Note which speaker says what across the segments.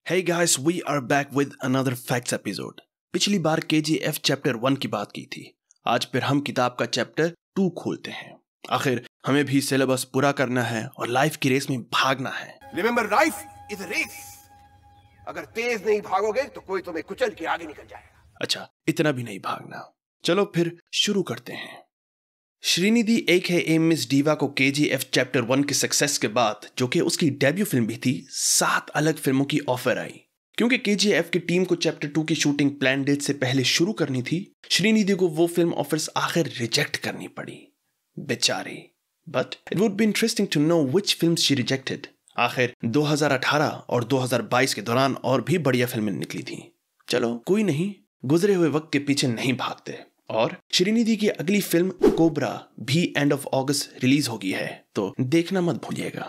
Speaker 1: Hey guys, we are back with another facts episode. पिछली बार KGF chapter 1 की बात की थी. आज फिर हम किताब का चैप्टर 2 खोलते हैं. आखिर हमें भी सिलेबस पूरा करना है और लाइफ की रेस में भागना है.
Speaker 2: Remember, life is a race. अगर तेज नहीं भागोगे तो कोई तुम्हें कुचल के आगे निकल जाएगा.
Speaker 1: अच्छा, इतना भी नहीं भागना. चलो फिर शुरू करते हैं. श्रीनिधि AKA मिस डीवा को KGF चैप्टर 1 के सक्सेस के बाद, जो कि उसकी डेब्यू फिल्म भी थी, 7 अलग फिल्मों की ऑफर आई. क्योंकि KGF की टीम को चैप्टर 2 की शूटिंग प्लान डेट से पहले शुरू करनी थी, श्रीनिधि को वो फिल्म ऑफर्स आखिर रिजेक्ट करनी पड़ी. बेचारी. But it would be interesting to know which films she rejected. आखिर 2018 और 2022 के दौरान और भी बढ़िया फिल्में निकली थी. चलो कोई नहीं, गुजरे हुए वक्त के पीछे नहीं भागते. और श्रीनिधि की अगली फिल्म कोबरा भी एंड ऑफ अगस्त रिलीज होगी है, तो देखना मत भूलिएगा.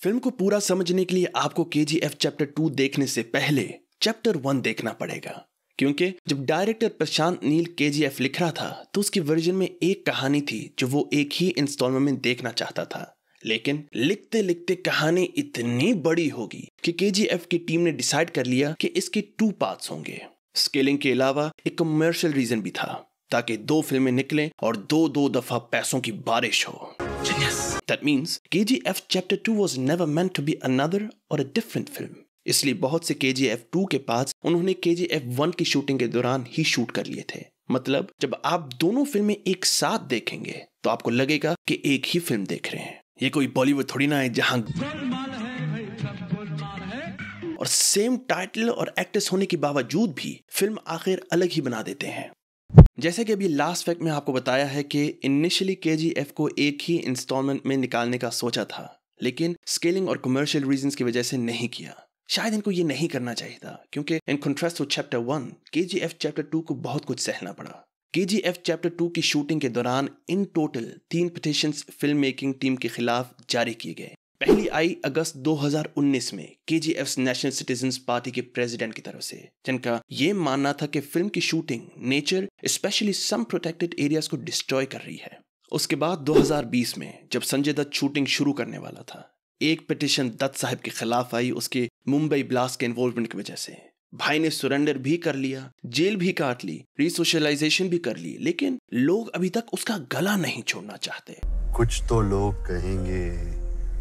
Speaker 1: फिल्म को पूरा समझने के लिए आपको KGF चैप्टर 2 देखने से पहले चैप्टर 1 देखना पड़ेगा. क्योंकि जब डायरेक्टर प्रशांत नील KGF लिख रहा था तो उसकी वर्जन में एक कहानी थी जो वो एक ही इंस्टॉलमेंट में देखना चाहता था. लेकिन लिखते लिखते कहानी इतनी बड़ी होगी कि KGF की टीम ने डिसाइड कर लिया कि इसके 2 पार्ट्स होंगे. स्केलिंग के अलावा एक कमर्शियल रीजन भी था, ताकि 2 फिल्में निकलें और 2 दफा पैसों की बारिश हो. That means KGF Chapter 2 was never meant to be another or a different film. इसलिए बहुत से KGF 2 के पार्ट्स उन्होंने KGF 1 की शूटिंग के दौरान ही शूट कर लिए थे. मतलब जब आप दोनों फिल्में एक साथ देखेंगे तो आपको लगेगा कि एक ही फिल्म देख रहे हैं. ये कोई बॉलीवुड थोड़ी ना है जहां और सेम टाइटल और एक्टर्स होने के बावजूद भी फिल्म आखिर अलग ही बना देते हैं. जैसे कि अभी लास्ट फैक्ट में आपको बताया है कि इनिशियली KGF को एक ही इंस्टॉलमेंट में निकालने का सोचा था, लेकिन स्केलिंग और कमर्शियल रीजंस की वजह से नहीं किया. शायद इनको ये नहीं करना चाहिए था, क्योंकि in contrast to chapter 1 KGF chapter 2 को बहुत कुछ सहना पड़ा. KGF चैप्टर 2 की शूटिंग के दौरान in total 3 petitions film making team के खिलाफ जारी किए गए. पहली आई अगस्त 2019 में KGF नेशनल सिटीजन्स पार्टी के प्रेसिडेंट की तरफ से, जिनका ये मानना था कि फिल्म की शूटिंग नेचर स्पेशली सम प्रोटेक्टेड एरियाज को डिस्ट्रॉय कर रही है. उसके बाद 2020 में जब संजय दत्त शूटिंग शुरू करने वाला था, एक पिटीशन दत्त साहब के खिलाफ आई उसके मुंबई ब्लास्ट के इन्वॉल्वमेंट की वजह से. भाई ने सरेंडर भी कर लिया, जेल भी काट ली, रिसोशलाइजेशन भी कर ली, लेकिन लोग अभी तक उसका गला नहीं छोड़ना चाहते.
Speaker 3: कुछ तो लोग कहेंगे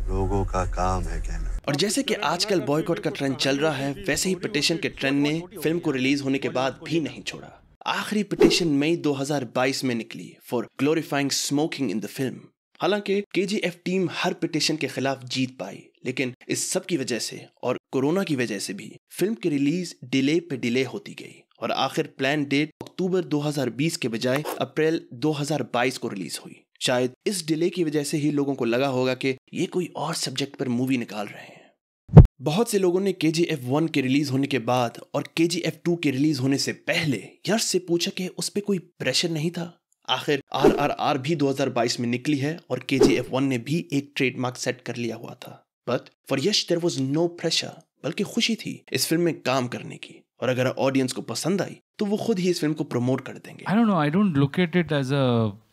Speaker 3: लोगों का काम है कहना.
Speaker 1: और जैसे कि आजकल बॉयकॉट का ट्रेंड चल रहा है, वैसे ही पिटीशन के ट्रेंड ने फिल्म को रिलीज होने के बाद भी नहीं छोड़ा. आखिरी पिटीशन मई 2022 में निकली for glorifying smoking in the film. हालांकि KGF टीम हर पिटीशन के खिलाफ जीत पाई, लेकिन इस सब की वजह से और कोरोना की वजह से भी फिल्म की रिलीज डिले पे डिले होती गई और आखिर प्लान डेट अक्टूबर 2020 के बजाय अप्रैल 2022 को रिलीज हुई. शायद इस डिले की वजह से ही लोगों को लगा होगा कि ये कोई और सब्जेक्ट पर मूवी निकाल रहे हैं. बहुत से लोगों ने KGF 1 के रिलीज होने के बाद और KGF 2 के रिलीज होने से पहले यश से पूछा कि उस पे कोई प्रेशर नहीं था. आखिर RRR भी 2022 में निकली है और KGF 1 ने भी एक ट्रेडमार्क सेट कर लिया हुआ था. But for Yash there was no pressure, बल्कि खुशी थी इस फिल्म में काम करने की, और अगर ऑडियंस को पसंद आई तो वो खुद ही इस फिल्म को प्रमोट कर देंगे.
Speaker 4: I don't know, I don't look at it as a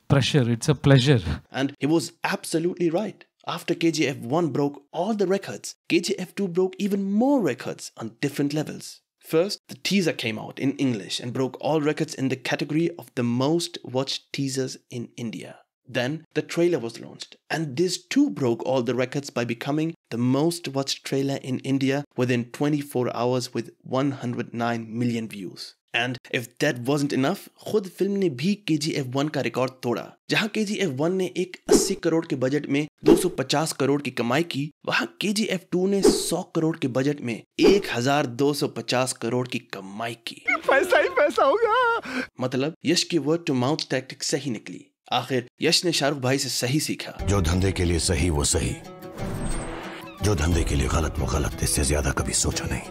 Speaker 4: pressure, it's a pleasure.
Speaker 1: And he was absolutely right. After KGF 1 broke all the records, KGF 2 broke even more records on different levels. First, the teaser came out in English and broke all records in the category of the most watched teasers in India. Then, the trailer was launched, and this too broke all the records by becoming the most watched trailer in India within 24 hours with 109 million views. And if that wasn't enough, खुद film ने भी KGF 1 का record तोड़ा. जहां KGF 1 ने एक 80 करोड़ के budget में 250 करोड़ की कमाई की, वहां KGF 2 ने 100 करोड़ के बजट में 1250 करोड़ की कमाई की.
Speaker 2: पैसा ही पैसा होगा.
Speaker 1: मतलब यश की वर्ड टू माउथ टैक्टिक सही निकली. आखिर यश ने शाहरुख भाई से सही सीखा.
Speaker 3: जो धंधे के लिए सही वो सही, जो धंधे के लिए गलत वो गलत. इससे ज्यादा कभी सोचा नहीं.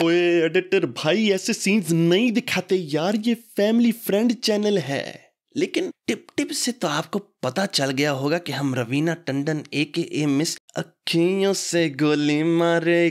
Speaker 1: ओए एडिटर भाई, ऐसे सीन्स नहीं दिखाते यार, ये फैमिली फ्रेंड चैनल है. लेकिन टिप टिप से तो आपको पता चल गया होगा कि हम रवीना टंडन AKA मिस अखियों से गोली मारे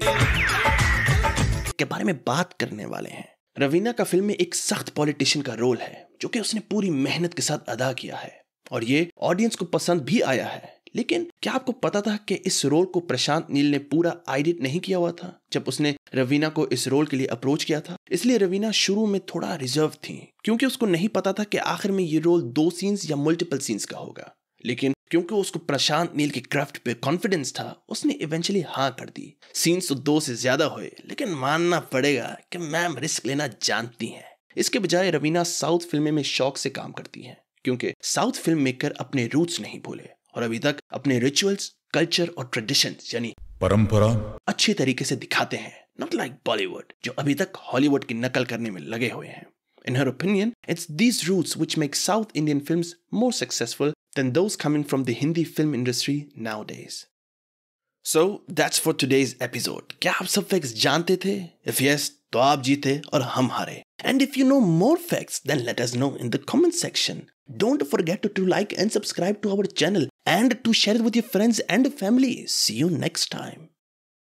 Speaker 1: के बारे में बात करने वाले हैं. रवीना का फिल्म में एक सख्त पॉलिटिशियन का रोल है, जो कि उसने पूरी मेहनत के साथ अदा किया है और ये ऑडियंस को पसंद भी आया है. लेकिन क्या आपको पता था कि इस रोल को प्रशांत नील ने पूरा एडिट नहीं किया हुआ था जब उसने रवीना को इस रोल के लिए अप्रोच किया था? इसलिए रवीना शुरू में थोड़ा रिजर्व थी क्योंकि उसको नहीं पता था कि आखिर में ये रोल 2 सीन्स या मल्टीपल सीन्स का होगा। लेकिन क्योंकि उसको प्रशांत नील के क्राफ्ट पे कॉन्फिडेंस था, उसने इवेंचुअली हाँ कर दी। सीन्स तो 2 से ज्यादा हुए, लेकिन मानना पड़ेगा कि मैम रिस्क लेना जानती हैं। इसके बजाय रवीना साउथ फिल्म में शौक से काम करती हैं क्योंकि साउथ फिल्म मेकर अपने रूट्स नहीं भूले और अभी तक अपने रिचुअल्स, कल्चर और ट्रेडिशंस यानी
Speaker 3: परंपरा
Speaker 1: अच्छे तरीके से दिखाते हैं, नॉट लाइक बॉलीवुड जो अभी तक हॉलीवुड की नकल करने में लगे हुए हैं। In her opinion, it's these roots which make South Indian films more successful than those coming from the Hindi film industry nowadays. So, that's for today's episode. क्या आप सब facts जानते थे? If yes, तो आप जीते और हम हारे. And if you know more facts, then let us know in the comment section. Don't forget to like and subscribe to our channel and to share it with your friends and family. See you next time.